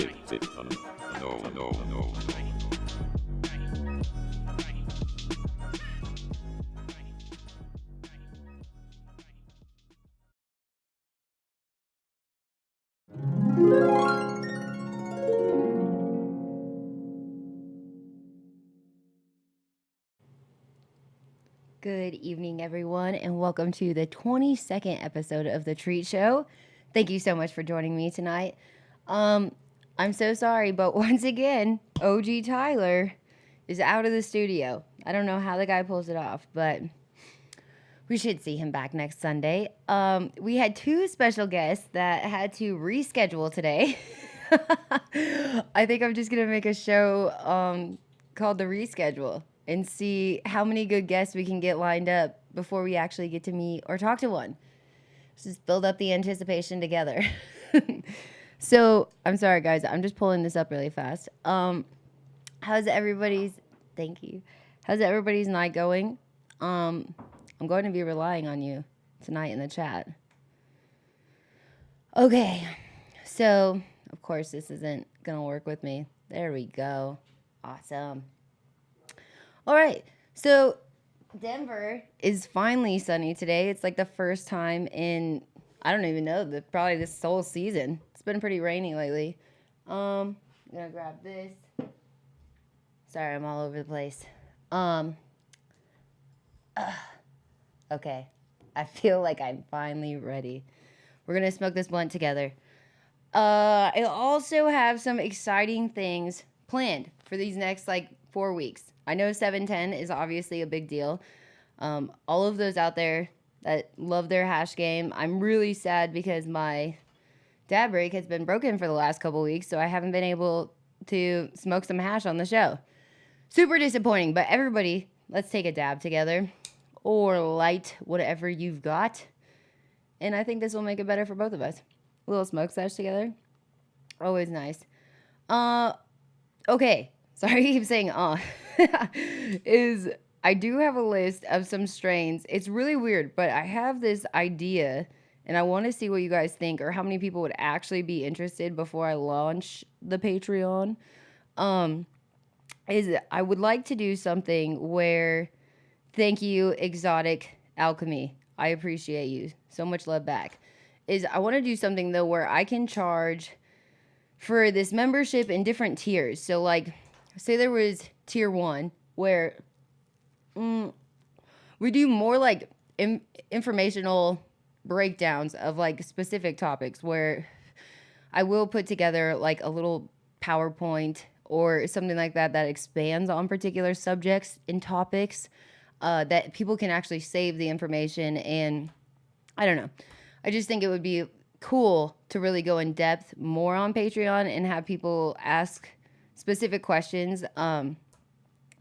No. Good evening, everyone, and welcome to the 22nd episode of The Treat Show. Thank you so much for joining me tonight. I'm so sorry, but once again, OG Tyler is out of the studio. I don't know how the guy pulls it off, but we should see him back next Sunday. We had two special guests that had to reschedule today. I think I'm just going to make a show called The Reschedule and see how many good guests we can get lined up before we actually get to meet or talk to one. Let's just build up the anticipation together. So, I'm sorry, guys. I'm just pulling this up really fast. How's everybody's... Thank you. How's everybody's night going? I'm going to be relying on you tonight in the chat. Okay. So, of course, this isn't going to work with me. There we go. Awesome. All right. So, Denver is finally sunny today. It's like the first time in, I don't even know, probably this whole season. It's been pretty rainy lately. I'm going to grab this. Sorry, I'm all over the place. Okay. I feel like I'm finally ready. We're going to smoke this blunt together. I also have some exciting things planned for these next, 4 weeks. I know 710 is obviously a big deal. All of those out there that love their hash game, I'm really sad because my dab break has been broken for the last couple weeks, so I haven't been able to smoke some hash on the show. Super disappointing, but everybody, let's take a dab together or light whatever you've got. And I think this will make it better for both of us. A little smoke sesh together. Always nice. Okay. Sorry, I keep saying I do have a list of some strains. It's really weird, but I have this idea, and I want to see what you guys think or how many people would actually be interested before I launch the Patreon. I would like to do something where, thank you, Exotic Alchemy. I appreciate you. So much love back. I want to do something, though, where I can charge for this membership in different tiers. So, say there was tier 1, where we do more, informational breakdowns of, specific topics, where I will put together, a little PowerPoint or something like that expands on particular subjects and topics that people can actually save the information. And I don't know. I just think it would be cool to really go in depth more on Patreon and have people ask specific questions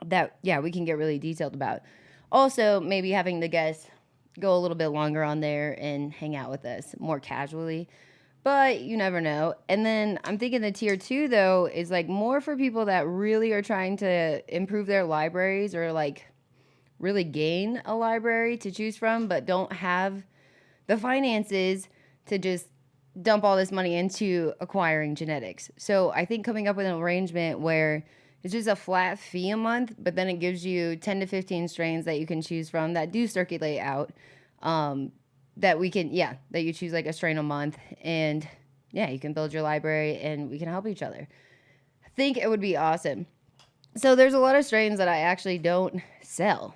that, we can get really detailed about. Also, maybe having the guests go a little bit longer on there and hang out with us more casually. But you never know. And then I'm thinking the tier 2, though, is more for people that really are trying to improve their libraries or really gain a library to choose from, but don't have the finances to just dump all this money into acquiring genetics. So I think coming up with an arrangement where it's just a flat fee a month, but then it gives you 10 to 15 strains that you can choose from that do circulate out, that you choose a strain a month, and you can build your library and we can help each other. I think it would be awesome. So there's a lot of strains that I actually don't sell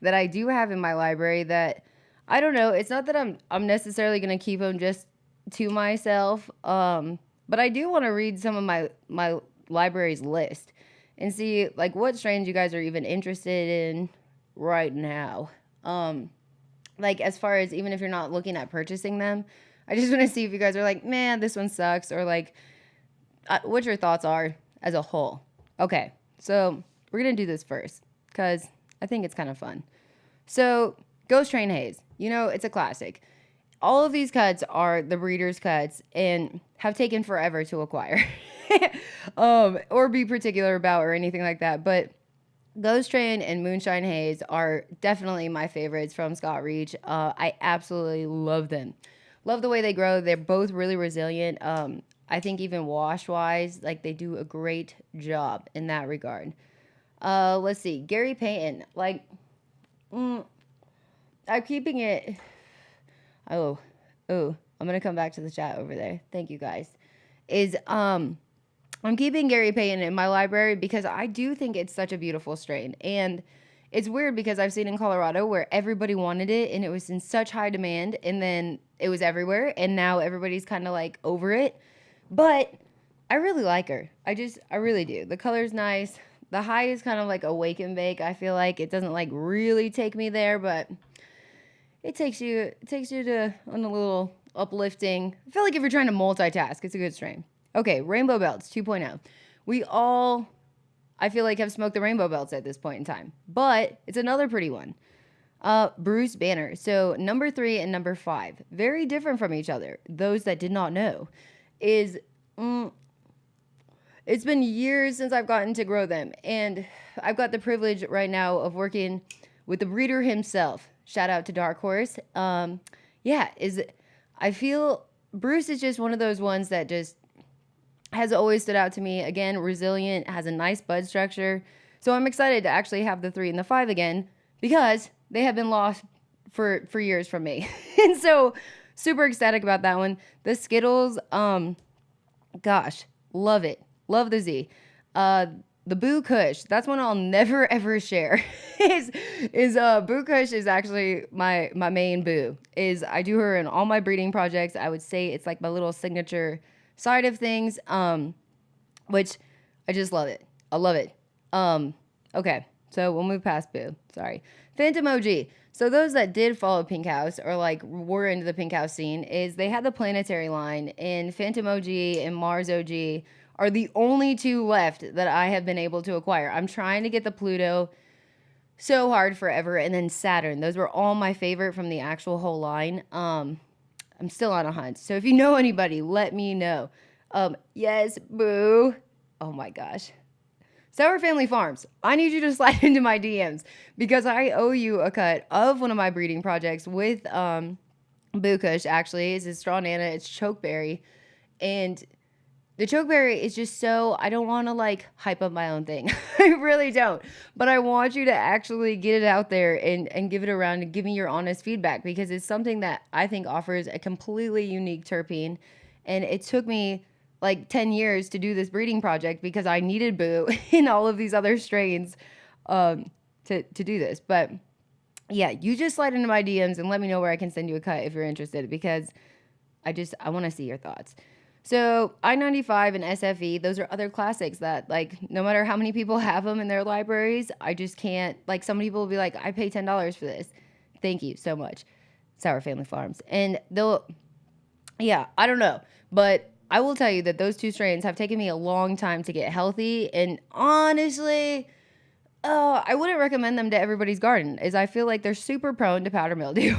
that I do have in my library that I don't know. It's not that I'm necessarily going to keep them just to myself, but I do want to read some of my library's list and see what strains you guys are even interested in right now. As far as even if you're not looking at purchasing them, I just want to see if you guys are man, this one sucks, or what your thoughts are as a whole. Okay, so we're going to do this first because I think it's kind of fun. So, Ghost Train Haze. It's a classic. All of these cuts are the breeder's cuts and have taken forever to acquire or be particular about or anything like that. But Ghost Train and Moonshine Haze are definitely my favorites from Scott Reach. I absolutely love them. Love the way they grow. They're both really resilient. I think even wash wise, like they do a great job in that regard. Let's see, Gary Payton, like, mm, I'm keeping it. Oh, oh, I'm gonna come back to the chat over there. Thank you guys. Is I'm keeping Gary Payton in my library because I do think it's such a beautiful strain. And it's weird because I've seen in Colorado where everybody wanted it and it was in such high demand and then it was everywhere and now everybody's kind of like over it. But I really like her. I really do. The color's nice. The high is kind of like a wake and bake. I feel like it doesn't like really take me there, but it takes you to on a little uplifting. I feel like if you're trying to multitask, it's a good strain. Okay, Rainbow Belts 2.0. We all, I feel like, have smoked the Rainbow Belts at this point in time, but it's another pretty one. Bruce Banner. So number 3 and number 5, very different from each other. Those that did not know, is it's been years since I've gotten to grow them, and I've got the privilege right now of working with the breeder himself. Shout out to Dark Horse. Yeah, I feel Bruce is just one of those ones that just has always stood out to me. Again, resilient, has a nice bud structure. So I'm excited to actually have the 3 and the 5 again because they have been lost for years from me. And so super ecstatic about that one. The Skittles, gosh, love it. Love the Z. The Boo Kush, that's one I'll never ever share. is Boo Kush is actually my main boo. Is I do her in all my breeding projects. I would say it's like my little signature side of things. Which I just love it. I love it. Okay, so we'll move past Boo. Sorry. Phantom OG. So those that did follow Pink House or like were into the Pink House scene is they had the Planetary line, and Phantom OG and Mars OG are the only 2 left that I have been able to acquire. I'm trying to get the Pluto so hard forever, and then Saturn. Those were all my favorite from the actual whole line. I'm still on a hunt. So if you know anybody, let me know. Yes, Boo. Oh my gosh. Sour Family Farms, I need you to slide into my DMs because I owe you a cut of one of my breeding projects with Boo Kush, actually. It's Straw Nana, it's Chokeberry. And the chokeberry is just so, I don't want to like hype up my own thing. I really don't. But I want you to actually get it out there and give it around and give me your honest feedback because it's something that I think offers a completely unique terpene. And it took me like 10 years to do this breeding project because I needed Boo in all of these other strains to do this. But yeah, you just slide into my DMs and let me know where I can send you a cut if you're interested because I want to see your thoughts. So I-95 and SFE, those are other classics that like no matter how many people have them in their libraries, I just can't, like some people will be like, I pay $10 for this. Thank you so much. Sour Family Farms. And yeah, I don't know. But I will tell you that those 2 strains have taken me a long time to get healthy. And honestly, I wouldn't recommend them to everybody's garden as I feel like they're super prone to powder mildew.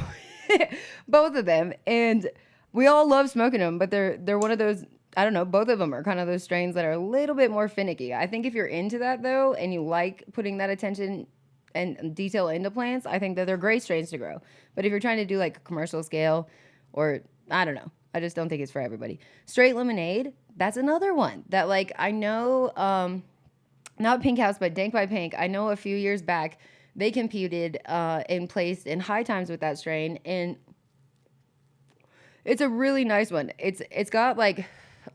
Both of them. And we all love smoking them, but they're one of those, I don't know, both of them are kind of those strains that are a little bit more finicky. I think if you're into that though, and you like putting that attention and detail into plants, I think that they're great strains to grow. But if you're trying to do like a commercial scale or I don't know, I just don't think it's for everybody. Straight Lemonade, that's another one that like I know, not Pink House, but Dank by Pink. I know a few years back they competed and placed in high times with that strain, and it's a really nice one. It's got like,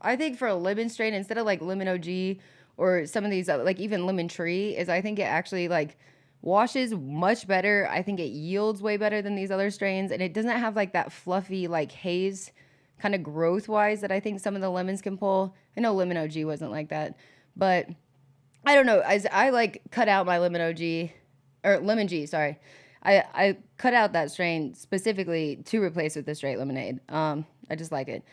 I think for a lemon strain, instead of like lemon OG or some of these like even lemon tree, is I think it actually like washes much better. I think it yields way better than these other strains, and it doesn't have like that fluffy like haze kind of growth wise that I think some of the lemons can pull. I know lemon OG wasn't like that, but I don't know. As I like cut out my lemon OG or lemon G, sorry. I cut out that strain specifically to replace with the straight lemonade. I just like it.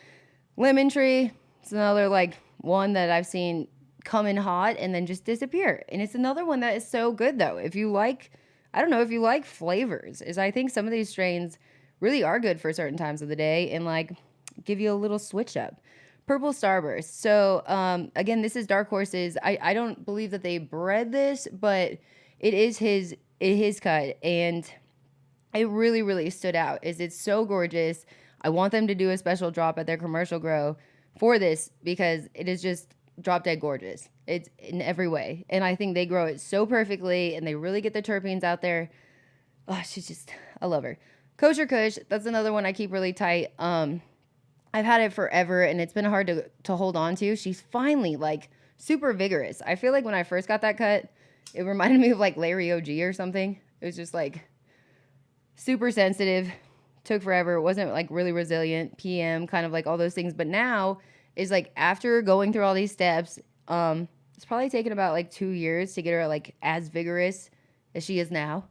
Lemon tree, it's another like one that I've seen come in hot and then just disappear. And it's another one that is so good though. If you like, I don't know, if you like flavors, is I think some of these strains really are good for certain times of the day and like give you a little switch up. Purple Starburst. So again, this is Dark Horse's. I don't believe that they bred this, but it is his cut, and it really, really stood out. Is it's so gorgeous. I want them to do a special drop at their commercial grow for this because it is just drop dead gorgeous. It's in every way. And I think they grow it so perfectly and they really get the terpenes out there. Oh, she's just, I love her. Kosher Kush, that's another one I keep really tight. I've had it forever and it's been hard to hold on to. She's finally like super vigorous. I feel like when I first got that cut, it reminded me of like Larry OG or something. It was just like super sensitive, took forever. It wasn't like really resilient, PM, kind of like all those things. But now is like after going through all these steps, it's probably taken about like 2 years to get her like as vigorous as she is now.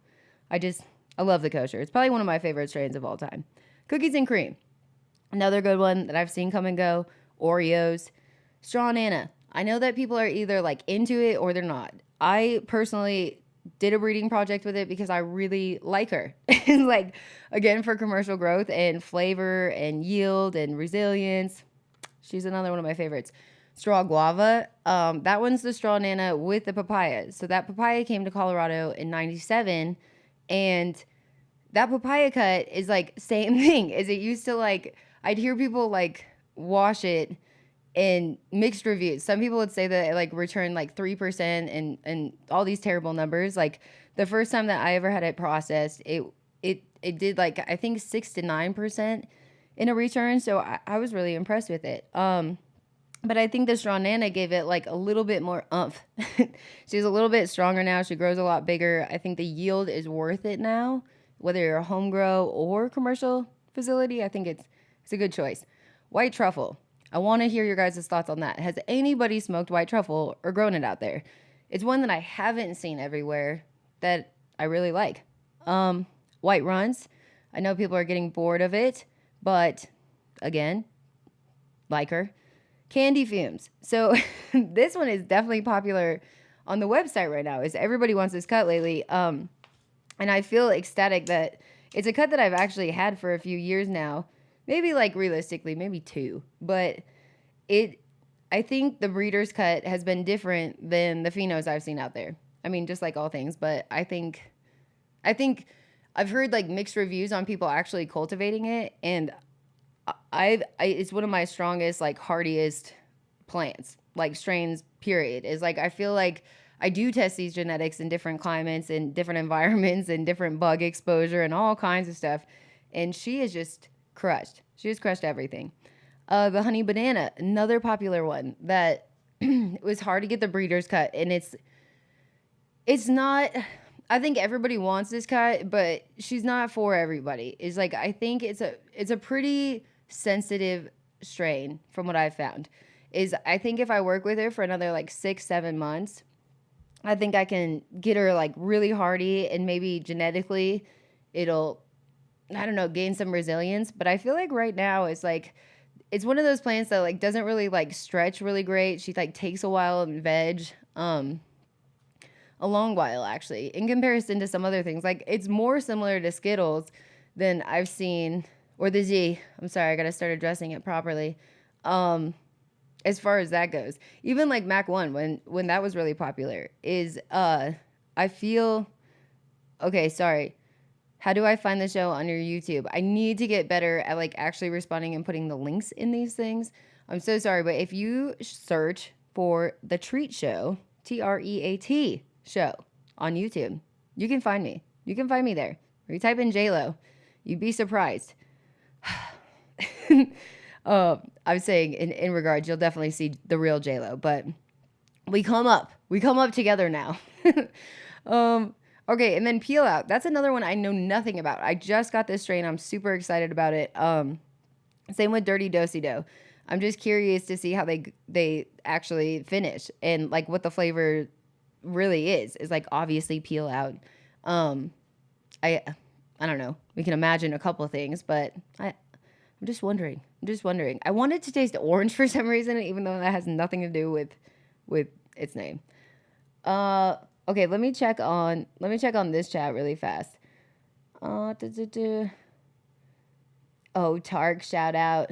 I love the Kosher. It's probably one of my favorite strains of all time. Cookies and Cream. Another good one that I've seen come and go. Oreos. Straw Nana. I know that people are either like into it or they're not. I personally did a breeding project with it because I really like her. And like, again, for commercial growth and flavor and yield and resilience. She's another one of my favorites. Straw Guava. That one's the Straw Nana with the papaya. So that papaya came to Colorado in 97. And that papaya cut is like same thing as it used to. Like, I'd hear people like wash it in mixed reviews. Some people would say that it like returned like 3% and all these terrible numbers. Like the first time that I ever had it processed, it did like I think 6 to 9% in a return. So I was really impressed with it. But I think the Straw Nana gave it like a little bit more oomph. She's a little bit stronger now. She grows a lot bigger. I think the yield is worth it now, whether you're a home grow or commercial facility. I think it's a good choice. White truffle. I want to hear your guys' thoughts on that. Has anybody smoked white truffle or grown it out there? It's one that I haven't seen everywhere that I really like. White runs. I know people are getting bored of it, but again, like her. Candy fumes. So this one is definitely popular on the website right now. Is everybody wants this cut lately. And I feel ecstatic that it's a cut that I've actually had for a few years now. Maybe like realistically, maybe 2. But I think the breeder's cut has been different than the phenos I've seen out there. I mean, just like all things, but I think I've heard like mixed reviews on people actually cultivating it, and it's one of my strongest, like hardiest plants, like strains, period. Is like, I feel like I do test these genetics in different climates and different environments and different bug exposure and all kinds of stuff. And she is just crushed. She has crushed everything. The honey banana, another popular one that it was hard to get the breeder's cut. And it's not, I think everybody wants this cut, but she's not for everybody. It's like, I think it's a pretty sensitive strain from what I've found. Is I think if I work with her for another like 6-7 months, I think I can get her like really hardy and maybe genetically it'll, I don't know, gain some resilience. But I feel like right now it's like, it's one of those plants that like doesn't really like stretch really great. She like takes a while in veg, a long while actually, in comparison to some other things. Like it's more similar to Skittles than I've seen, or the Z. I'm sorry, I gotta start addressing it properly. As far as that goes, even like Mac 1 when that was really popular is I feel okay, sorry. How do I find the show on your YouTube? I need to get better at like actually responding and putting the links in these things. I'm so sorry, but if you search for The Treat Show, TREAT show on YouTube, you can find me. You can find me there. Or you type in JLo, you'd be surprised. I'm saying in regards, you'll definitely see the real JLo, but we come up together now. Okay, and then Peel Out. That's another one I know nothing about. I just got this strain. I'm super excited about it. Same with Dirty Dosey Do. I'm just curious to see how they actually finish and like what the flavor really is like obviously Peel Out. I don't know. We can imagine a couple of things, but I'm just wondering. I wanted to taste orange for some reason, even though that has nothing to do with its name. Okay, let me check on this chat really fast. Oh, Tark, shout out.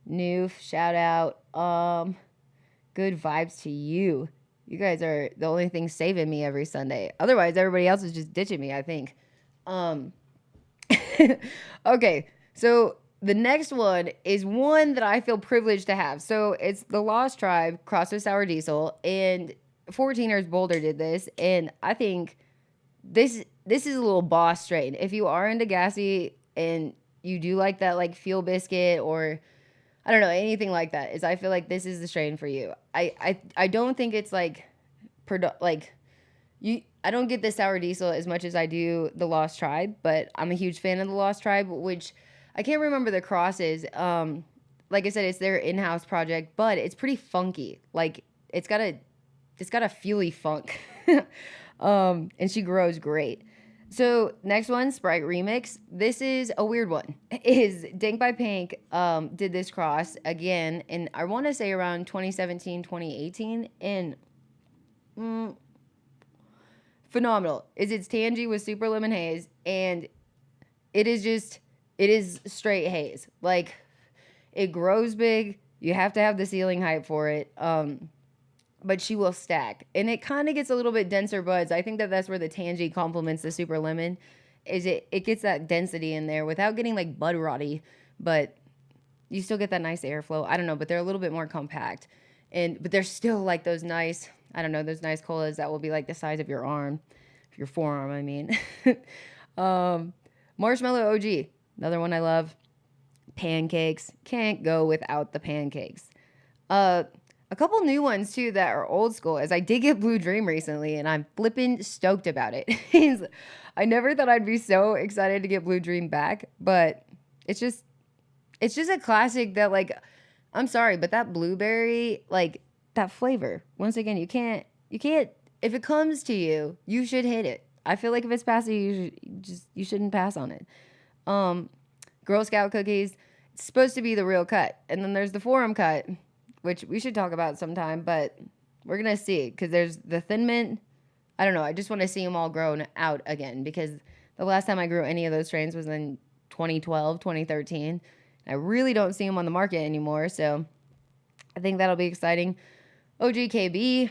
Noof, shout out. Good vibes to you. You guys are the only thing saving me every Sunday. Otherwise, everybody else is just ditching me, I think. Okay, so the next one is one that I feel privileged to have. So it's the Lost Tribe Crossed Sour Diesel, and 14ers Boulder did this, and I think this is a little boss strain. If you are into gassy and you do like that like fuel biscuit or I don't know anything like that, is I feel like this is the strain for you. I don't think it's like like you. I don't get the sour diesel as much as I do the Lost Tribe, but I'm a huge fan of the Lost Tribe, which I can't remember the crosses. Like I said, it's their in-house project, but it's pretty funky. Like it's got a fuely funk. And she grows great. So next one, Sprite Remix. This is a weird one. Is Dank by Pink did this cross again, and I want to say around 2017, 2018, and phenomenal. It's Tangy with Super Lemon Haze, and it is straight haze. Like it grows big. You have to have the ceiling height for it. But she will stack, and it kind of gets a little bit denser buds. I think that that's where the Tangy complements the Super Lemon, is it gets that density in there without getting like bud rotty, but you still get that nice airflow. I don't know, but they're a little bit more compact, but they're still like those nice, I don't know, those nice colas that will be like the size of your arm, your forearm, I mean. Marshmallow OG, another one I love. Pancakes, can't go without the pancakes. A couple new ones too that are old school, as I did get Blue Dream recently, and I'm flippin' stoked about it. I never thought I'd be so excited to get Blue Dream back, but it's just a classic that, like, I'm sorry, but that blueberry, like that flavor, once again, you can't if it comes to you, you should hit it. I feel like if it's past you shouldn't pass on it. Girl Scout cookies, it's supposed to be the real cut, and then there's the forum cut, which we should talk about sometime, but we're going to see, because there's the Thin Mint. I don't know. I just want to see them all grown out again, because the last time I grew any of those strains was in 2012, 2013. I really don't see them on the market anymore, so I think that'll be exciting. OGKB,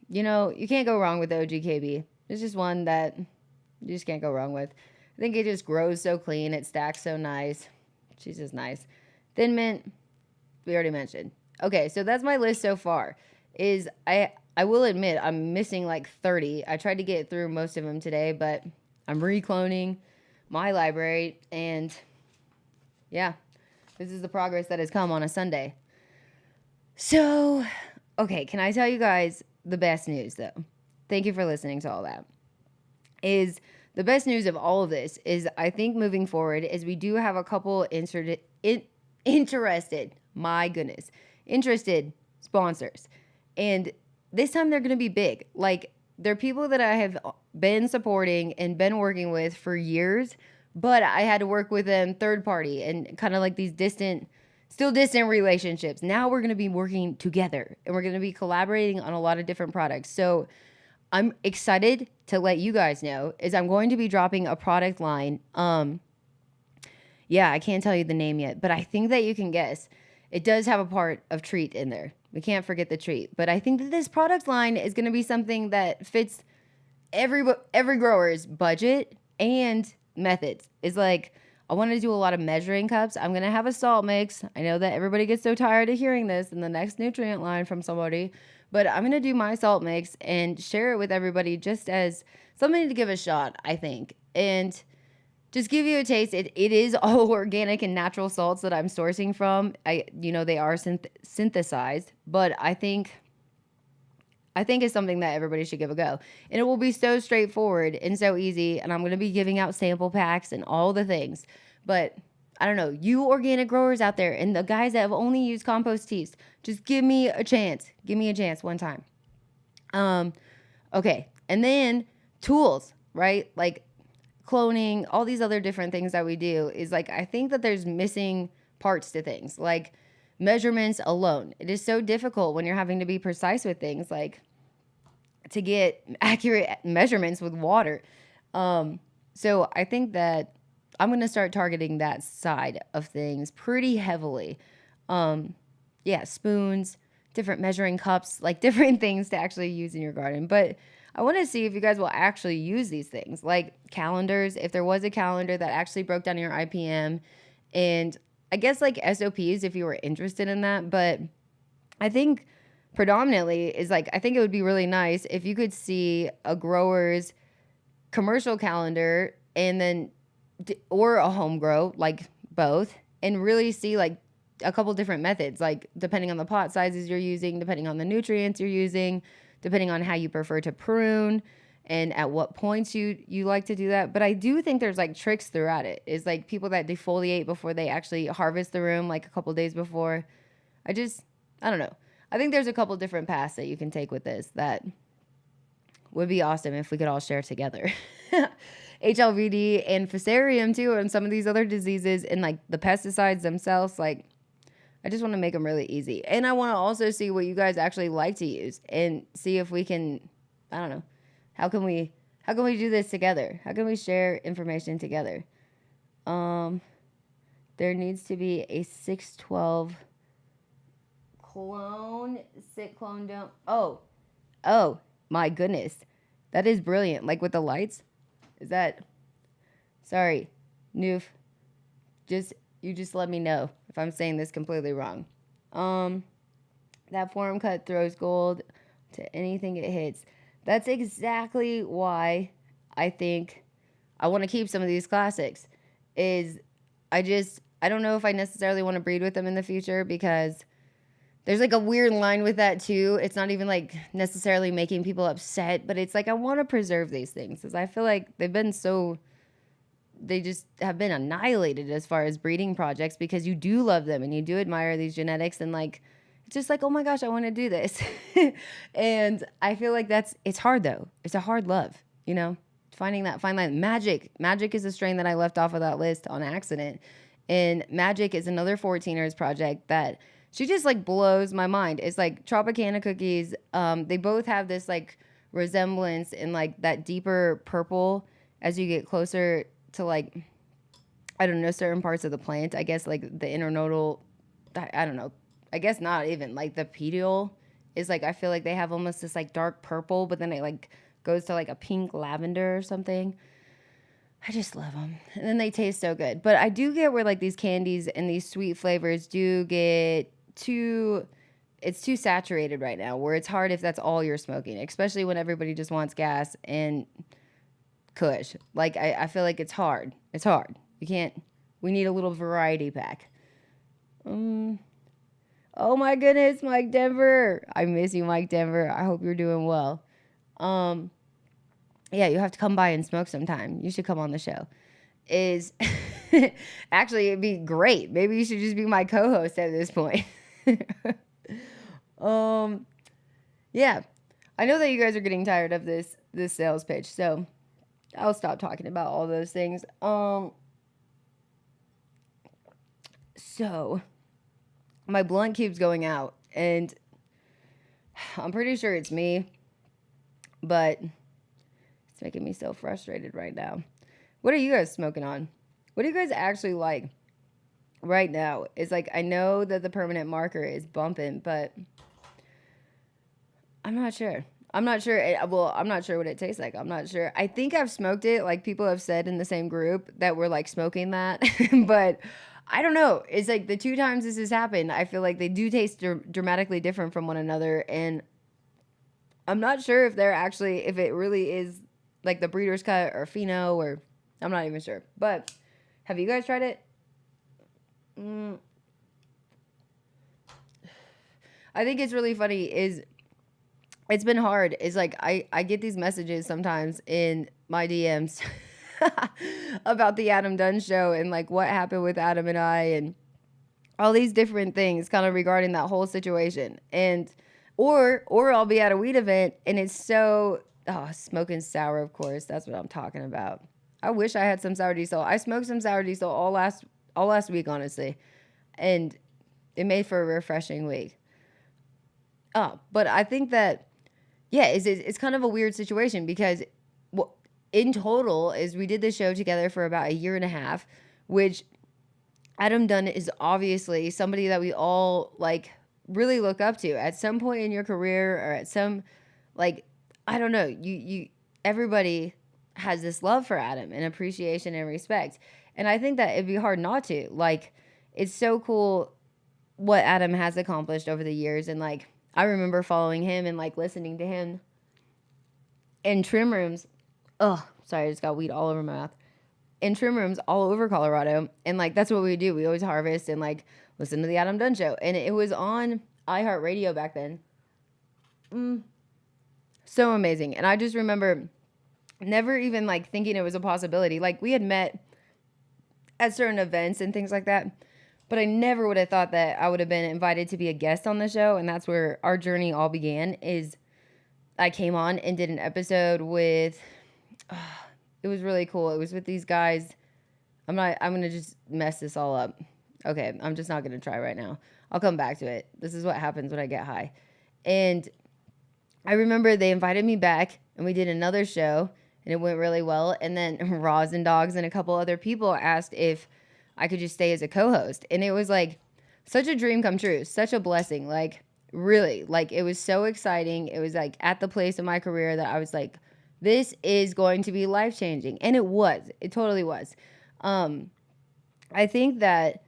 you can't go wrong with the OGKB. It's just one that you just can't go wrong with. I think it just grows so clean. It stacks so nice. She's just nice. Thin Mint, we already mentioned. Okay, so that's my list so far. I will admit I'm missing like 30. I tried to get through most of them today, but I'm recloning my library, and yeah, this is the progress that has come on a Sunday. So, okay, can I tell you guys the best news though? Thank you for listening to all that. Is the best news of all of this is I think moving forward is we do have a couple interested, my goodness, interested sponsors. And this time they're going to be big. Like, they're people that I have been supporting and been working with for years, but I had to work with them third party and kind of like these still distant relationships. Now we're going to be working together, and we're going to be collaborating on a lot of different products. So I'm excited to let you guys know is I'm going to be dropping a product line. Yeah, I can't tell you the name yet, but I think that you can guess. It does have a part of treat in there. We can't forget the treat. But I think that this product line is going to be something that fits every grower's budget and methods. It's like, I want to do a lot of measuring cups. I'm going to have a salt mix. I know that everybody gets so tired of hearing this in the next nutrient line from somebody, but I'm going to do my salt mix and share it with everybody just as something to give a shot, I think. And just give you a taste. It is all organic and natural salts that I'm sourcing from. They are synthesized, but I think it's something that everybody should give a go. And it will be so straightforward and so easy. And I'm going to be giving out sample packs and all the things. But I don't know, you organic growers out there and the guys that have only used compost teas, just give me a chance. Give me a chance one time. Okay. And then tools, right? Like cloning, all these other different things that we do is like, I think that there's missing parts to things like measurements alone. It is so difficult when you're having to be precise with things, like to get accurate measurements with water. So I think that I'm going to start targeting that side of things pretty heavily. Spoons, different measuring cups, like different things to actually use in your garden. But I want to see if you guys will actually use these things, like calendars. If there was a calendar that actually broke down your IPM and I guess like SOPs if you were interested in that. But I think predominantly is like, I think it would be really nice if you could see a grower's commercial calendar and then or a home grow, like both, and really see like a couple different methods, like depending on the pot sizes you're using, depending on the nutrients you're using, depending on how you prefer to prune and at what points you like to do that. But I do think there's like tricks throughout it. Is like people that defoliate before they actually harvest the room, like a couple days before. I don't know. I think there's a couple different paths that you can take with this that would be awesome if we could all share together. HLVD and fusarium too, and some of these other diseases, and like the pesticides themselves. Like, I just want to make them really easy. And I want to also see what you guys actually like to use and see if we can, I don't know, how can we do this together? How can we share information together? There needs to be a 612 sit clone don't. Oh, my goodness. That is brilliant. Like with the lights. Is that, sorry, Noof. You just let me know if I'm saying this completely wrong. That forum cut throws gold to anything it hits. That's exactly why I think I want to keep some of these classics. Is I don't know if I necessarily want to breed with them in the future, because there's like a weird line with that too. It's not even like necessarily making people upset, but it's like I want to preserve these things because I feel like they just have been annihilated as far as breeding projects, because you do love them and you do admire these genetics, and like it's just like, oh my gosh, I want to do this. And I feel like it's hard though. It's a hard love, you know, finding that fine line. Magic is a strain that I left off of that list on accident. And Magic is another 14ers project that she just like blows my mind. It's like Tropicana cookies. They both have this like resemblance in like that deeper purple as you get closer to like, I don't know, certain parts of the plant. I guess like the internodal, I don't know. I guess not even like the petiole is like, I feel like they have almost this like dark purple, but then it like goes to like a pink lavender or something. I just love them. And then they taste so good. But I do get where like these candies and these sweet flavors do get it's too saturated right now, where it's hard if that's all you're smoking, especially when everybody just wants gas and kush. Like I feel like it's hard. It's hard. We need a little variety pack. Oh my goodness, Mike Denver. I miss you, Mike Denver. I hope you're doing well. Yeah, you have to come by and smoke sometime. You should come on the show. Actually, it'd be great. Maybe you should just be my co-host at this point. Yeah. I know that you guys are getting tired of this sales pitch, so I'll stop talking about all those things. So my blunt keeps going out, and I'm pretty sure it's me, but it's making me so frustrated right now. What are you guys smoking on? What do you guys actually like right now? It's like, I know that the permanent marker is bumping, but I'm not sure. I'm not sure what it tastes like. I'm not sure. I think I've smoked it, like people have said in the same group that we're like smoking that, but I don't know. It's like the two times this has happened, I feel like they do taste dramatically different from one another, and I'm not sure if if it really is like the breeder's cut or pheno, or I'm not even sure. But have you guys tried it? I think it's really funny it's been hard. It's like I get these messages sometimes in my DMs about the Adam Dunn show and like what happened with Adam and I and all these different things kind of regarding that whole situation. And or I'll be at a weed event and it's so smoking sour, of course. That's what I'm talking about. I wish I had some sour diesel. I smoked some sour diesel all last week, honestly. And it made for a refreshing week. But I think that it's kind of a weird situation because in total is we did this show together for about a year and a half, which Adam Dunn is obviously somebody that we all like really look up to at some point in your career or at some, like, I don't know, everybody, has this love for Adam and appreciation and respect. And I think that it'd be hard not to. Like, it's so cool what Adam has accomplished over the years. And like, I remember following him and like listening to him in trim rooms. Oh, sorry, I just got weed all over my mouth. In trim rooms all over Colorado. And like, that's what we do. We always harvest and like listen to the Adam Dunn Show. And it was on iHeartRadio back then. So amazing. And I just remember never even like thinking it was a possibility. Like, we had met at certain events and things like that, but I never would have thought that I would have been invited to be a guest on the show. And that's where our journey all began. Is I came on and did an episode with, it was really cool. It was with these guys. I'm going to just mess this all up. Okay, I'm just not going to try right now. I'll come back to it. This is what happens when I get high. And I remember they invited me back and we did another show and it went really well. And then Roz and Dogs and a couple other people asked if I could just stay as a co-host. And it was like such a dream come true, such a blessing. Like, really, like, it was so exciting. It was like at the place in my career that I was like, this is going to be life-changing. And it was. It totally was. I think that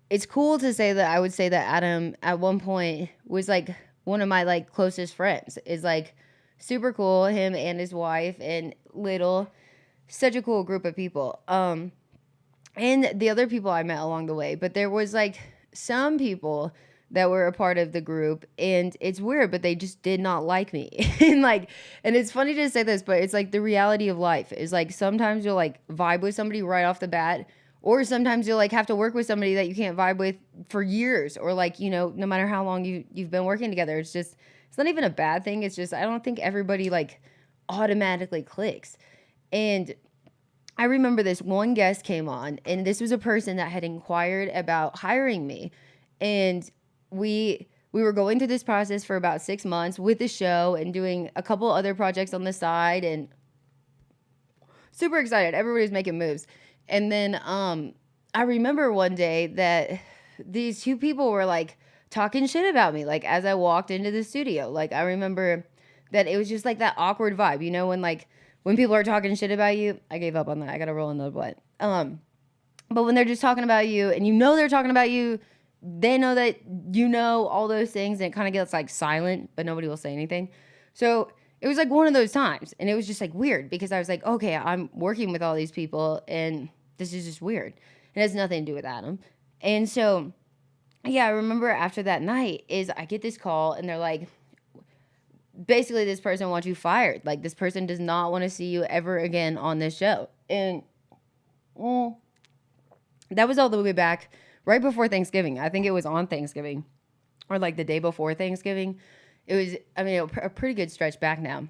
it's cool to say that I would say that Adam at one point was like one of my like closest friends. Is like super cool, him and his wife and Little, such a cool group of people. And the other people I met along the way, but there was like some people that were a part of the group, and it's weird, but they just did not like me. And it's funny to say this, but it's like the reality of life is like sometimes you'll like vibe with somebody right off the bat, or sometimes you'll like have to work with somebody that you can't vibe with for years, or like, you know, no matter how long you've been working together. It's not even a bad thing. It's just, I don't think everybody like automatically clicks. And I remember this one guest came on, and this was a person that had inquired about hiring me. And we were going through this process for about 6 months with the show and doing a couple other projects on the side, and super excited. Everybody was making moves. And then I remember one day that these two people were like talking shit about me, like as I walked into the studio. Like, I remember that it was just like that awkward vibe, you know, when people are talking shit about you. I gave up on that. I got to roll another blunt. But when they're just talking about you and you know they're talking about you, they know that you know all those things, and it kind of gets like silent, but nobody will say anything. So it was like one of those times, and it was just like weird because I was like, okay, I'm working with all these people and this is just weird. It has nothing to do with Adam. And so, yeah, I remember after that night is I get this call and they're like, basically this person wants you fired. Like, this person does not want to see you ever again on this show. And that was all the way back right before Thanksgiving. I think it was on Thanksgiving or like the day before Thanksgiving. It was, I mean, a pretty good stretch back now.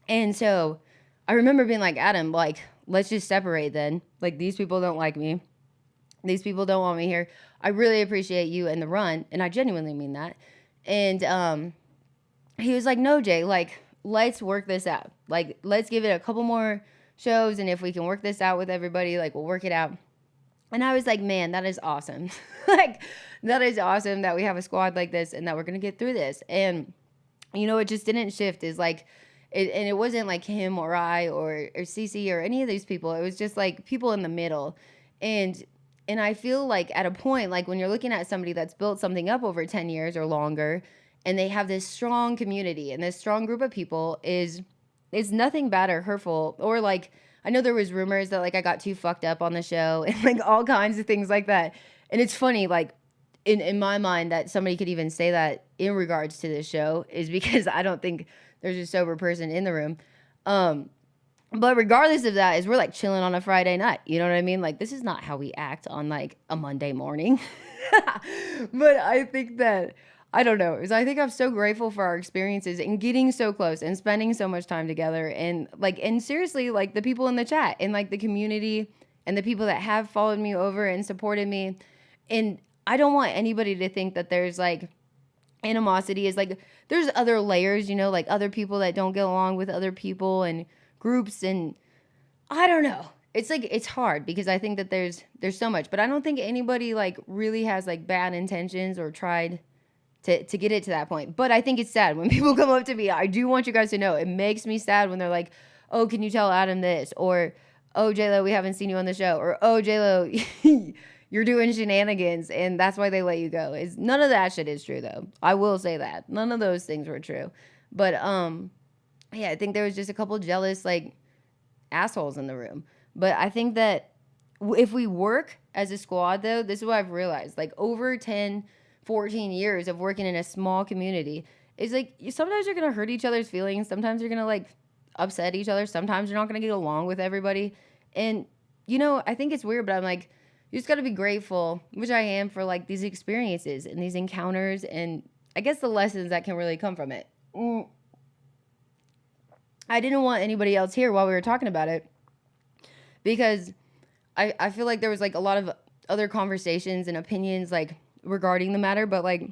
And so I remember being like, Adam, like, let's just separate then. Like, these people don't like me. These people don't want me here. I really appreciate you and the run. And I genuinely mean that. And he was like, no, Jay, like, let's work this out. Like, let's give it a couple more shows. And if we can work this out with everybody, like, we'll work it out. And I was like, man, that is awesome. Like, that is awesome that we have a squad like this and that we're going to get through this. And, you know, it just didn't shift. Is like, and it wasn't like him or I or Cece or any of these people. It was just like people in the middle. And I feel like at a point, like when you're looking at somebody that's built something up over 10 years or longer, and they have this strong community and this strong group of people, is nothing bad or hurtful. Or like, I know there was rumors that like I got too fucked up on the show and like all kinds of things like that. And it's funny, like in my mind that somebody could even say that in regards to this show, is because I don't think there's a sober person in the room. But regardless of that, is we're like chilling on a Friday night. You know what I mean? Like, this is not how we act on like a Monday morning. But I think that, I don't know, is I think I'm so grateful for our experiences and getting so close and spending so much time together. And like, and seriously, like the people in the chat and like the community and the people that have followed me over and supported me. And I don't want anybody to think that there's like animosity. Is like, there's other layers, you know, like other people that don't get along with other people and groups. And I don't know. It's like, it's hard because I think that there's so much, but I don't think anybody like really has like bad intentions or tried to get it to that point. But I think it's sad when people come up to me. I do want you guys to know, it makes me sad when they're like, oh, can you tell Adam this? Or, oh, J-Lo, we haven't seen you on the show. Or, oh, J-Lo, you're doing shenanigans and that's why they let you go. Is none of that shit is true though. I will say that. None of those things were true. But yeah, I think there was just a couple jealous like assholes in the room. But I think that if we work as a squad though, this is what I've realized. Like over 10, 14 years of working in a small community, it's like sometimes you're going to hurt each other's feelings. Sometimes you're going to like upset each other. Sometimes you're not going to get along with everybody. And, you know, I think it's weird, but I'm like, you just got to be grateful, which I am, for like these experiences and these encounters and I guess the lessons that can really come from it. I didn't want anybody else here while we were talking about it because I feel like there was like a lot of other conversations and opinions like regarding the matter, but like,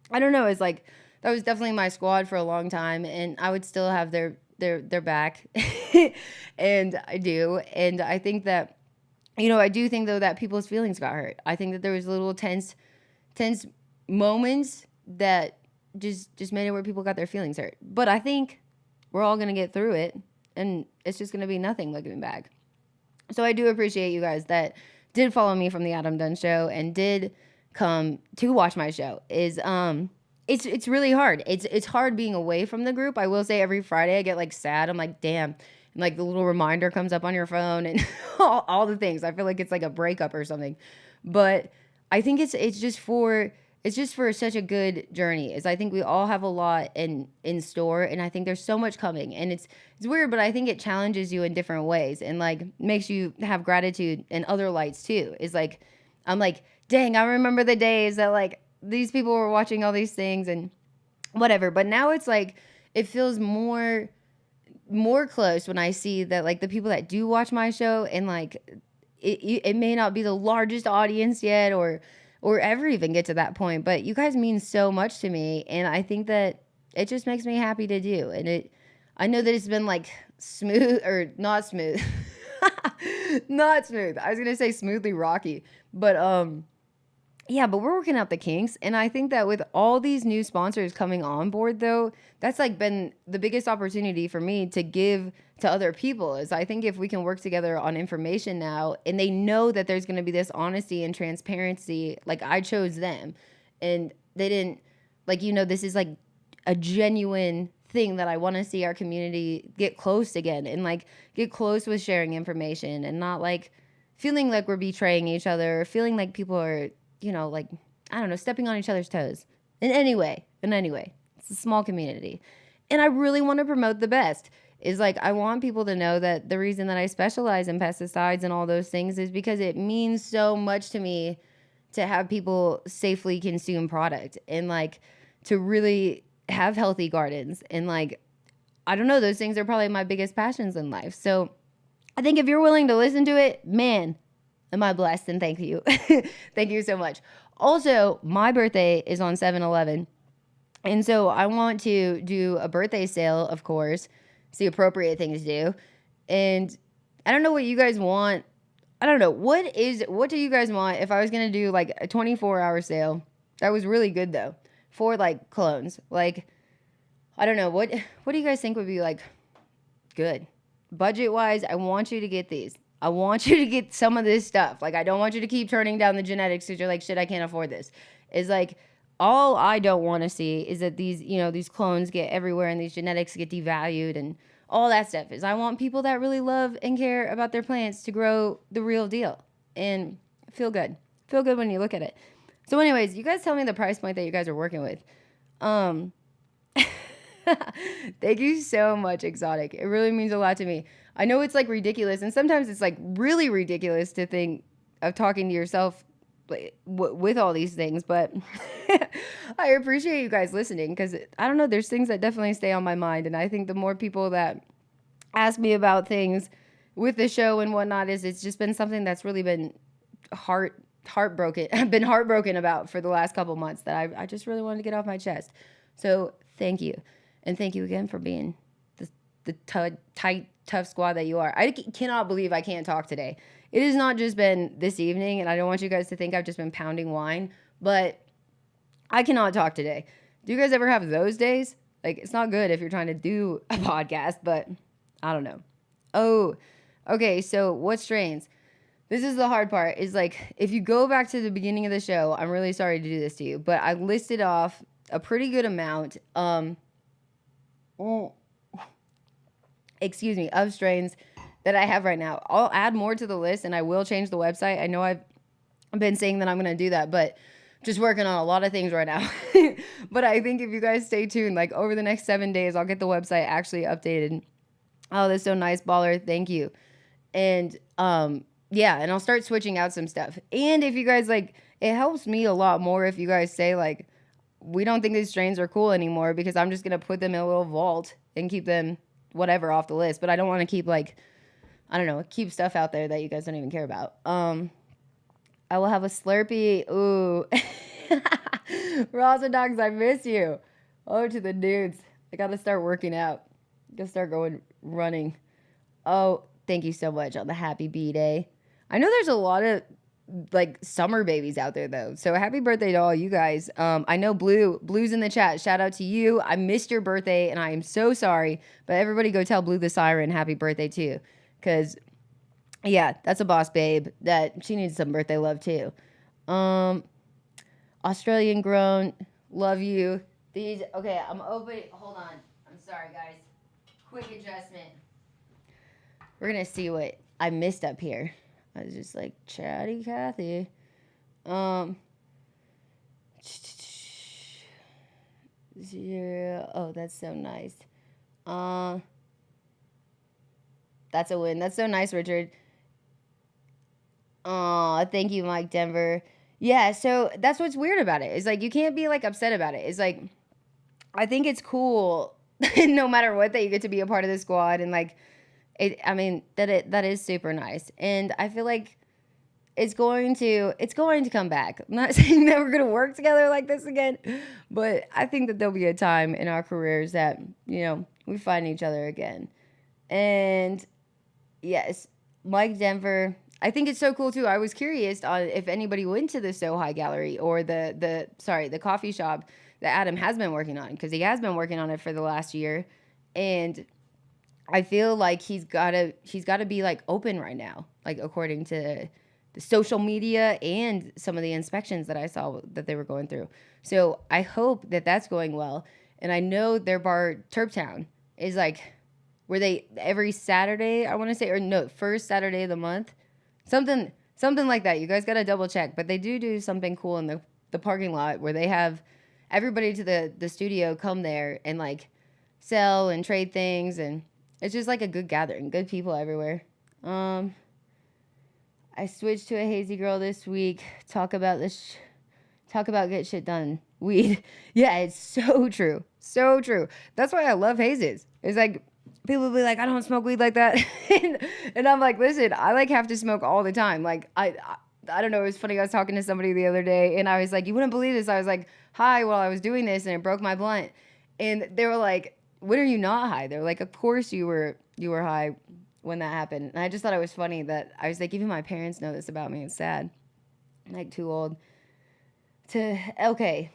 I don't know. It's like, that was definitely my squad for a long time and I would still have their back and I do. And I think that, you know, I do think though that people's feelings got hurt. I think that there was little tense moments that just made it where people got their feelings hurt. But I think we're all going to get through it and it's just going to be nothing looking back. So I do appreciate you guys that did follow me from the Adam Dunn Show and did come to watch my show. It's really hard. It's hard being away from the group. I will say every Friday I get like sad. I'm like, damn. And like the little reminder comes up on your phone and all the things. I feel like it's like a breakup or something. But I think it's just for such a good journey. Is I think we all have a lot in store and I think there's so much coming. And it's weird, but I think it challenges you in different ways and like makes you have gratitude in other lights too. Is like I'm like, dang, I remember the days that like these people were watching all these things and whatever. But now it's like it feels more close when I see that like the people that do watch my show and like it may not be the largest audience yet or ever even get to that point, but you guys mean so much to me and I think that it just makes me happy to do. And I know that it's been like smooth or not smooth. Not smooth. I was going to say smoothly rocky, but yeah, but we're working out the kinks. And I think that with all these new sponsors coming on board, though, that's like been the biggest opportunity for me to give to other people is I think if we can work together on information now and they know that there's going to be this honesty and transparency, like I chose them and they didn't like, you know, this is like a genuine thing that I want to see our community get close again and like get close with sharing information and not like feeling like we're betraying each other or feeling like people are, you know, like, I don't know, stepping on each other's toes. In any way, it's a small community. And I really want to promote the best. Is like, I want people to know that the reason that I specialize in pesticides and all those things is because it means so much to me to have people safely consume product and like to really have healthy gardens. And like, I don't know, those things are probably my biggest passions in life. So I think if you're willing to listen to it, man, am I blessed and thank you. Thank you so much. Also, my birthday is on 7/11. And so I want to do a birthday sale, of course. It's the appropriate thing to do. And I don't know what you guys want. I don't know. What do you guys want if I was going to do like a 24-hour sale? That was really good though. For like clones. Like, I don't know. What do you guys think would be like good? Budget-wise, I want you to get these. I want you to get some of this stuff. Like, I don't want you to keep turning down the genetics because you're like, shit, I can't afford this. It's like, all I don't want to see is that these, you know, these clones get everywhere and these genetics get devalued and all that stuff. Is I want people that really love and care about their plants to grow the real deal and feel good. Feel good when you look at it. So anyways, you guys tell me the price point that you guys are working with. Thank you so much, Exotic. It really means a lot to me. I know it's like ridiculous, and sometimes it's like really ridiculous to think of talking to yourself with all these things, but I appreciate you guys listening because I don't know, there's things that definitely stay on my mind, and I think the more people that ask me about things with the show and whatnot it's just been something that's really been heartbroken. I've been heartbroken about for the last couple months that I just really wanted to get off my chest. So thank you. And thank you again for being the tight, tough squad that you are. I cannot believe I can't talk today. It has not just been this evening, and I don't want you guys to think I've just been pounding wine, but I cannot talk today. Do you guys ever have those days? Like, it's not good if you're trying to do a podcast, but I don't know. Oh, okay. So what strains? This is the hard part. Is like if you go back to the beginning of the show, I'm really sorry to do this to you, but I listed off a pretty good amount. Mm, excuse me, of strains that I have right now. I'll add more to the list, and I will change the website. I know I've been saying that I'm going to do that, but just working on a lot of things right now. But I think if you guys stay tuned, like over the next 7 days, I'll get the website actually updated. Oh, that's so nice, baller. Thank you. And yeah, and I'll start switching out some stuff. And if you guys like, it helps me a lot more if you guys say like, we don't think these strains are cool anymore, because I'm just gonna put them in a little vault and keep them whatever off the list. But I don't want to keep like, I don't know, keep stuff out there that you guys don't even care about. I will have a Slurpee. Ooh. Raza Dogs, I miss you. Oh, to the dudes. I gotta start working out. Gotta start going running. Oh, thank you so much on the happy B-Day. I know there's a lot of like summer babies out there though. So happy birthday to all you guys. I know Blue's in the chat. Shout out to you. I missed your birthday and I am so sorry. But everybody go tell Blue the Siren happy birthday too. Cause yeah, that's a boss babe that she needs some birthday love too. Australian grown, love you. These okay, I'm open. Hold on. I'm sorry guys. Quick adjustment. We're gonna see what I missed up here. I was just like chatty Cathy. Zero. Oh, that's so nice. That's a win. That's so nice, Richard. Oh, thank you, Mike Denver. Yeah, so that's what's weird about it. It's like you can't be like upset about it. It's like I think it's cool no matter what that you get to be a part of the squad and like I mean that is super nice. And I feel like it's going to come back. I'm not saying that we're going to work together like this again, but I think that there'll be a time in our careers that, we find each other again. And yes, Mike Denver, I think it's so cool too. I was curious on if anybody went to the Sohai Gallery or the coffee shop that Adam has been working on, because he has been working on it for the last year. And I feel like he's gotta be like open right now, like according to the social media and some of the inspections that I saw that they were going through. So I hope that that's going well. And I know their bar Turptown is like where they every Saturday, I want to say, or no, first Saturday of the month, something like that. You guys got to double check, but they do something cool in the parking lot where they have everybody to the studio come there and like sell and trade things, and it's just like a good gathering, good people everywhere. I switched to a hazy girl this week. Talk about get shit done. Weed. Yeah, it's so true. So true. That's why I love hazes. It's like people will be like, I don't smoke weed like that. and I'm like, listen, I like have to smoke all the time. Like I don't know. It was funny. I was talking to somebody the other day and I was like, you wouldn't believe this. I was like, hi, while I was doing this and it broke my blunt. And they were like, when are you not high? They're like, of course you were high when that happened. And I just thought it was funny that I was like, even my parents know this about me. It's sad. I'm like too old to, okay.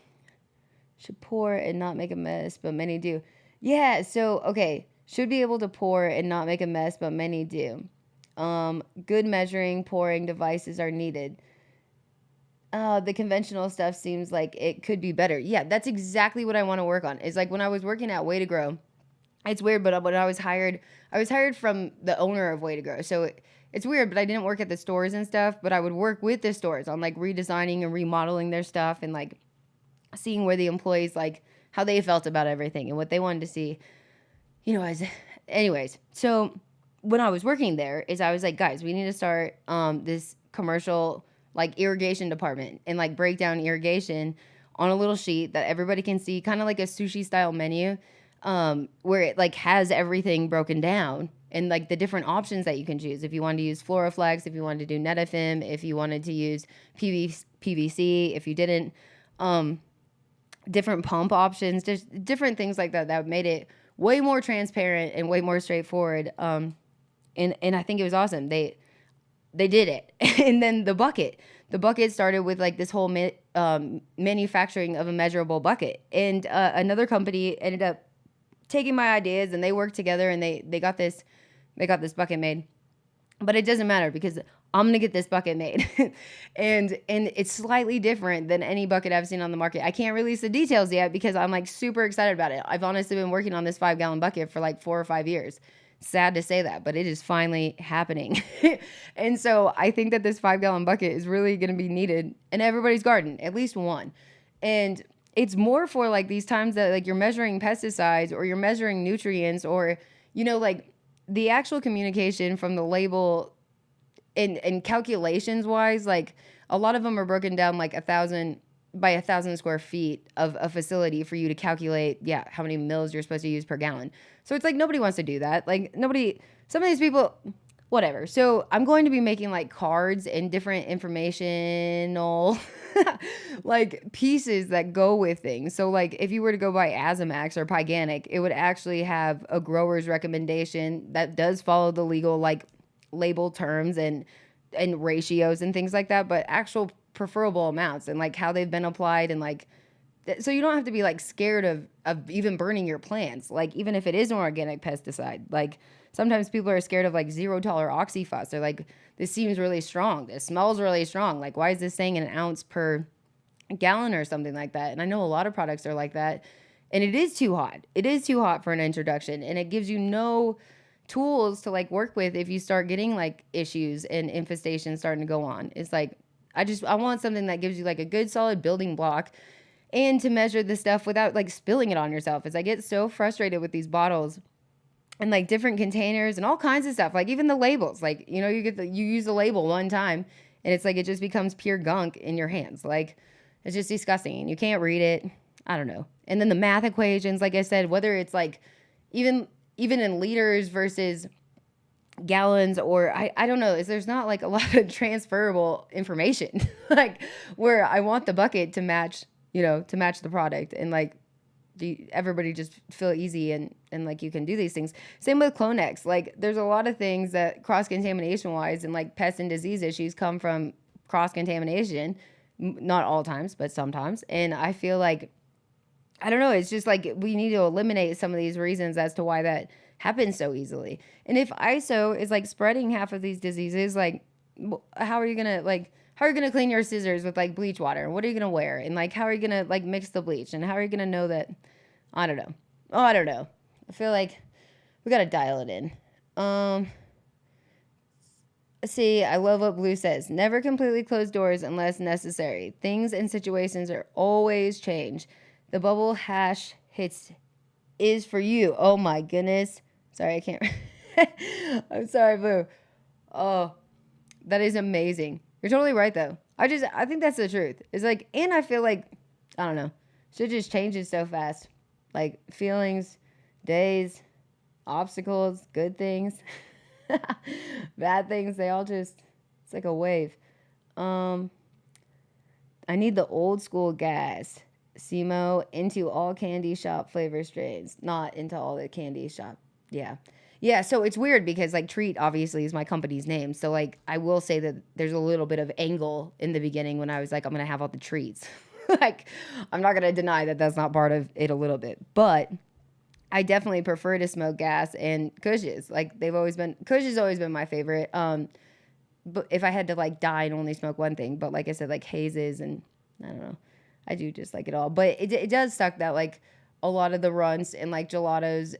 Should pour and not make a mess, but many do. Yeah, so, okay. Should be able to pour and not make a mess, but many do. Good measuring, pouring devices are needed. The conventional stuff seems like it could be better. Yeah, that's exactly what I want to work on. It's like when I was working at Way to Grow, it's weird, but when I was hired from the owner of Way to Grow. So it's weird, but I didn't work at the stores and stuff, but I would work with the stores on like redesigning and remodeling their stuff and like seeing where the employees, like how they felt about everything and what they wanted to see, anyways. So when I was working there is I was like, guys, we need to start this commercial like irrigation department and like break down irrigation on a little sheet that everybody can see, kind of like a sushi style menu, where it like has everything broken down and like the different options that you can choose. If you wanted to use Floraflex, if you wanted to do Netafim, if you wanted to use PVC, if you didn't, different pump options, just different things like that made it way more transparent and way more straightforward. And I think it was awesome. They did it. And then the bucket started with like this whole manufacturing of a measurable bucket. And another company ended up taking my ideas and they worked together and they got this they got this bucket made. But it doesn't matter because I'm gonna get this bucket made. And it's slightly different than any bucket I've seen on the market. I can't release the details yet because I'm like super excited about it. I've honestly been working on this 5 gallon bucket for like 4 or 5 years. Sad to say that, but it is finally happening. And so I think that this 5 gallon bucket is really gonna be needed in everybody's garden, at least one. And it's more for like these times that like you're measuring pesticides or you're measuring nutrients or, like the actual communication from the label and calculations wise, like a lot of them are broken down like 1,000 by 1,000 square feet of a facility for you to calculate, how many mils you're supposed to use per gallon. So it's like nobody wants to do that. Like some of these people, whatever. So I'm going to be making like cards and different informational like pieces that go with things. So like if you were to go buy Azamax or Pyganic, it would actually have a grower's recommendation that does follow the legal like label terms and ratios and things like that, but actual preferable amounts and like how they've been applied and like so you don't have to be like scared of even burning your plants. Like even if it is an organic pesticide, like sometimes people are scared of like $0 oxyphos. They're like, this seems really strong. This smells really strong. Like, why is this saying an ounce per gallon or something like that? And I know a lot of products are like that. And it is too hot. It is too hot for an introduction. And it gives you no tools to like work with if you start getting like issues and infestations starting to go on. It's like, I want something that gives you like a good solid building block and to measure the stuff without like spilling it on yourself. As I get so frustrated with these bottles and like different containers and all kinds of stuff, like even the labels, like, you use the label one time and it's like, it just becomes pure gunk in your hands. Like it's just disgusting and you can't read it. I don't know. And then the math equations, like I said, whether it's like even in liters versus gallons or I don't know, there's not like a lot of transferable information like where I want the bucket to match, to match the product and like everybody just feel easy and like you can do these things. Same with Clonex. Like there's a lot of things that cross-contamination wise and like pest and disease issues come from cross-contamination, not all times, but sometimes. And I feel like, I don't know, it's just like we need to eliminate some of these reasons as to why that happens so easily. And if ISO is like spreading half of these diseases, like how are you gonna clean your scissors with like bleach water? And what are you gonna wear? And like how are you gonna like mix the bleach? And how are you gonna know that? I don't know. I don't know. I feel like we gotta dial it in. See, I love what Blue says. Never completely close doors unless necessary. Things and situations are always change. The bubble hash hits is for you. Oh my goodness. Sorry, I can't. I'm sorry, Blue. Oh, that is amazing. You're totally right, though. I think that's the truth. It's like, and I feel like, I don't know, shit just changes so fast. Like feelings, days, obstacles, good things, bad things, they all just, it's like a wave. I need the old school gas. SEMO into all candy shop flavor strains, not into all the candy shop. Yeah, so it's weird because like Treat obviously is my company's name. So like I will say that there's a little bit of angle in the beginning when I was like, I'm going to have all the treats. Like I'm not going to deny that that's not part of it a little bit. But I definitely prefer to smoke gas and Kushes. Like Kush has always been my favorite. But if I had to like die and only smoke one thing, but like I said, like hazes and I don't know. I do just like it all. But it does suck that like a lot of the runs and like gelatos,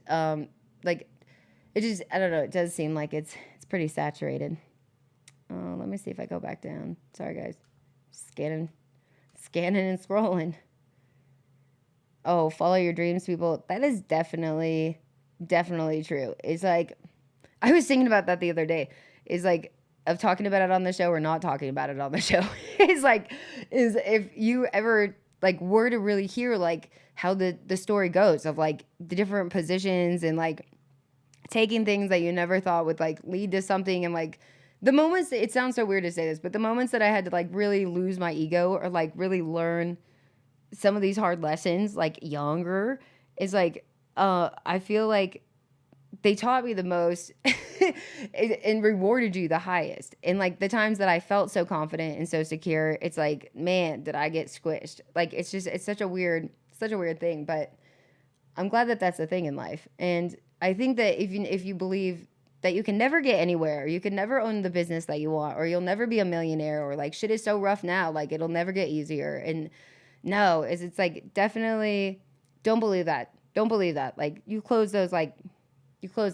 like it just, I don't know, it does seem like it's pretty saturated. Let me see if I go back down. Sorry guys. Scanning and scrolling. Oh, follow your dreams, people. That is definitely true. It's like, I was thinking about that the other day. It's like, of talking about it on the show or not talking about it on the show. Is if you ever like were to really hear like how the story goes of like the different positions and like taking things that you never thought would like lead to something and like the moments, it sounds so weird to say this, but the moments that I had to like really lose my ego or like really learn some of these hard lessons like younger is like I feel like they taught me the most and rewarded you the highest. And like the times that I felt so confident and so secure, it's like, man, did I get squished? Like it's such a weird thing, but I'm glad that that's a thing in life. And I think that if you believe that you can never get anywhere, or you can never own the business that you want, or you'll never be a millionaire, or like shit is so rough now, like it'll never get easier. And no, it's like definitely don't believe that. Don't believe that. Like you close that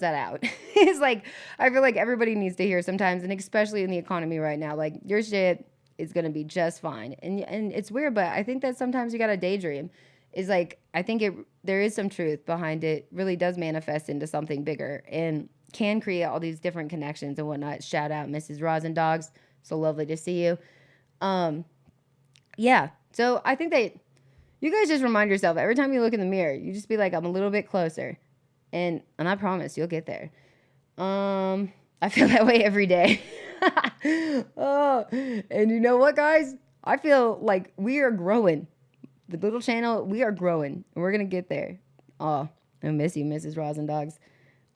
out. It's like I feel like everybody needs to hear sometimes, and especially in the economy right now, like your shit is gonna be just fine. And it's weird, but I think that sometimes you gotta daydream. Is like I think there is some truth behind it. Really does manifest into something bigger and can create all these different connections and whatnot. Shout out Mrs. Rosendogs. So lovely to see you. Um, yeah. So I think that you guys just remind yourself every time you look in the mirror, you just be like, I'm a little bit closer. And I promise you'll get there. I feel that way every day. Oh, and you know what, guys? I feel like we are growing. The little channel, we are growing. And we're gonna get there. Oh, I miss you, Mrs. Rosendogs.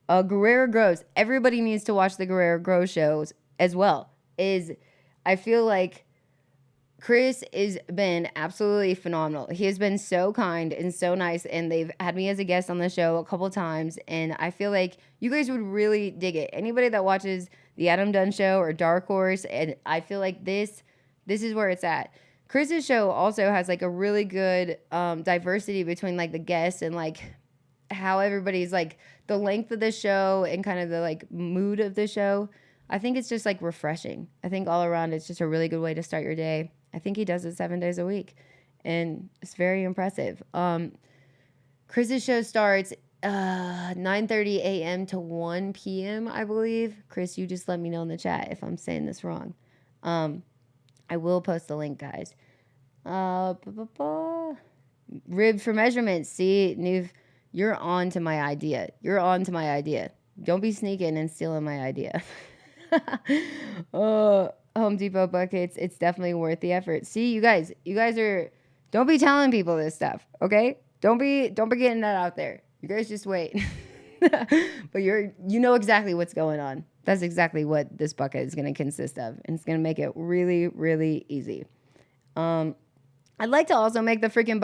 Guerrero Grows. Everybody needs to watch the Guerrero Grows shows as well. I feel like Chris has been absolutely phenomenal. He has been so kind and so nice, and they've had me as a guest on the show a couple times, and I feel like you guys would really dig it. Anybody that watches the Adam Dunn Show or Dark Horse, and I feel like this is where it's at. Chris's show also has like a really good diversity between like the guests and like how everybody's like the length of the show and kind of the like mood of the show. I think it's just like refreshing. I think all around it's just a really good way to start your day. I think he does it 7 days a week, and it's very impressive. Chris's show starts 9:30 a.m. to 1 p.m. I believe. Chris, you just let me know in the chat if I'm saying this wrong. I will post the link, guys. Rib for measurements. See, Nuve, you're on to my idea. You're on to my idea. Don't be sneaking and stealing my idea. Oh, Home Depot buckets. It's definitely worth the effort. See, you guys are. Don't be telling people this stuff, okay? Don't be getting that out there. You guys just wait. But you know exactly what's going on. That's exactly what this bucket is going to consist of, and it's going to make it really, really easy. I'd like to also make the freaking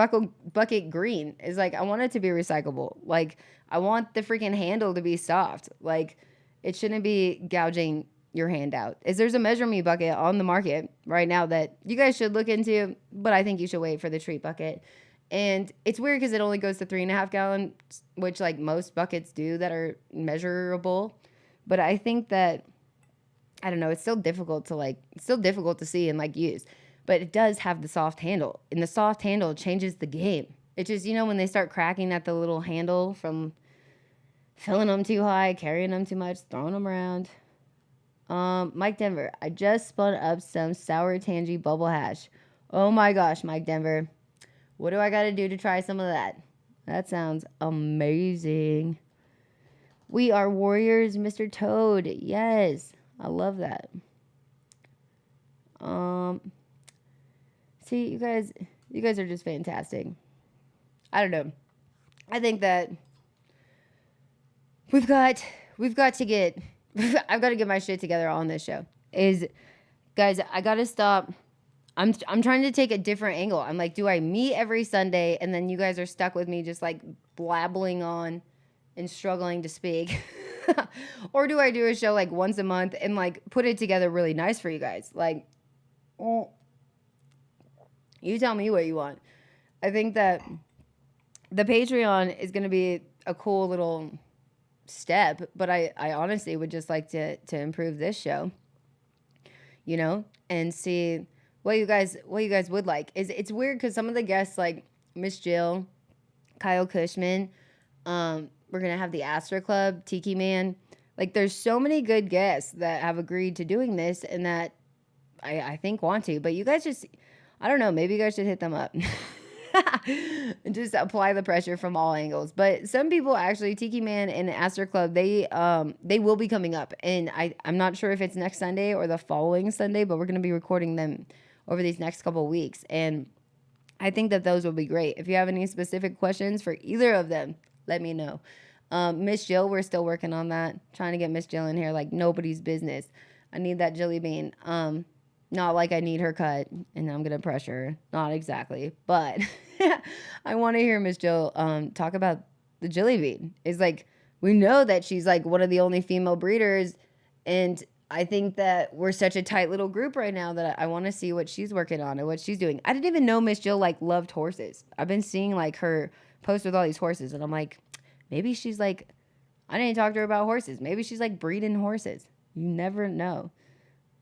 bucket green. It's like I want it to be recyclable. Like I want the freaking handle to be soft. Like it shouldn't be gouging your hand out. There's a Measure Me bucket on the market right now that you guys should look into, but I think you should wait for the treat bucket. And it's weird because it only goes to 3.5 gallons, which like most buckets do that are measurable. But I think that, I don't know, it's still difficult to see and like use. But it does have the soft handle, and the soft handle changes the game. It just, when they start cracking at the little handle from filling them too high, carrying them too much, throwing them around. Mike Denver, I just spun up some sour tangy bubble hash. Oh my gosh, Mike Denver. What do I got to do to try some of that? That sounds amazing. We are warriors, Mr. Toad. Yes, I love that. See, you guys are just fantastic. I don't know. I think that we've got to get I've got to get my shit together on this show. Guys, I got to stop. I'm trying to take a different angle. I'm like, do I meet every Sunday and then you guys are stuck with me just like blabbling on and struggling to speak? Or do I do a show like once a month and like put it together really nice for you guys? Like, you tell me what you want. I think that the Patreon is going to be a cool little step, but I honestly would just like to improve this show, and see what you guys would like. It's weird because some of the guests like Miss Jill, Kyle Cushman, we're gonna have the Astor Club, Tiki Man. Like there's so many good guests that have agreed to doing this and that I think want to, but you guys just, I don't know, maybe you guys should hit them up. And just apply the pressure from all angles. But some people actually, Tiki Man and Astor Club, they will be coming up, and I'm not sure if it's next Sunday or the following Sunday, but we're going to be recording them over these next couple weeks, and I think that those will be great. If you have any specific questions for either of them, let me know. Miss Jill, we're still working on that, trying to get Miss Jill in here like nobody's business. I need that Jilly Bean. Not like I need her cut and I'm gonna pressure her. Not exactly, but I want to hear Miss Jill talk about the Jilly Bean. It's like we know that she's like one of the only female breeders. And I think that we're such a tight little group right now that I want to see what she's working on and what she's doing. I didn't even know Miss Jill like loved horses. I've been seeing like her post with all these horses, and I'm like, maybe she's like, I didn't talk to her about horses. Maybe she's like breeding horses. You never know.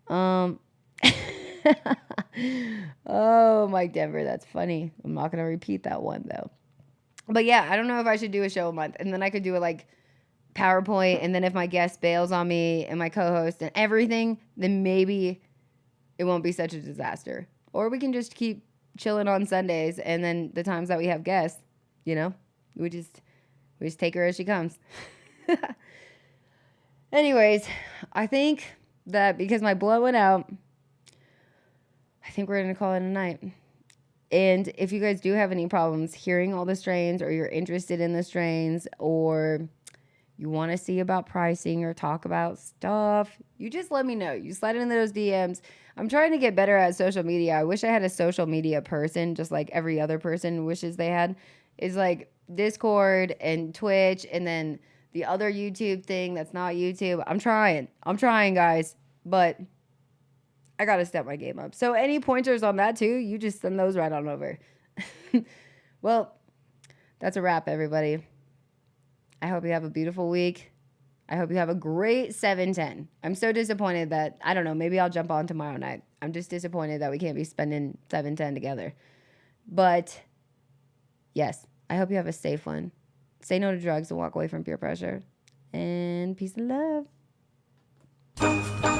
Oh, Mike Denver, that's funny. I'm not gonna repeat that one though. But yeah, I don't know if I should do a show a month, and then I could do it like PowerPoint, and then if my guest bails on me and my co-host and everything, then maybe it won't be such a disaster. Or we can just keep chilling on Sundays, and then the times that we have guests, you know, we just take her as she comes. Anyways, I think that because my blood went out, I think we're going to call it a night. And if you guys do have any problems hearing all the strains, or you're interested in the strains, or you want to see about pricing or talk about stuff, you just let me know. You slide into those DMs. I'm trying to get better at social media. I wish I had a social media person, just like every other person wishes they had. Is like Discord and Twitch, and then the other YouTube thing that's not YouTube. I'm trying, guys, but I gotta step my game up. So any pointers on that too, you just send those right on over. Well, that's a wrap, everybody. I hope you have a beautiful week. I hope you have a great 7/10. I'm so disappointed that, I don't know, maybe I'll jump on tomorrow night. I'm just disappointed that we can't be spending 7/10 together. But yes, I hope you have a safe one. Say no to drugs and walk away from peer pressure. And peace and love.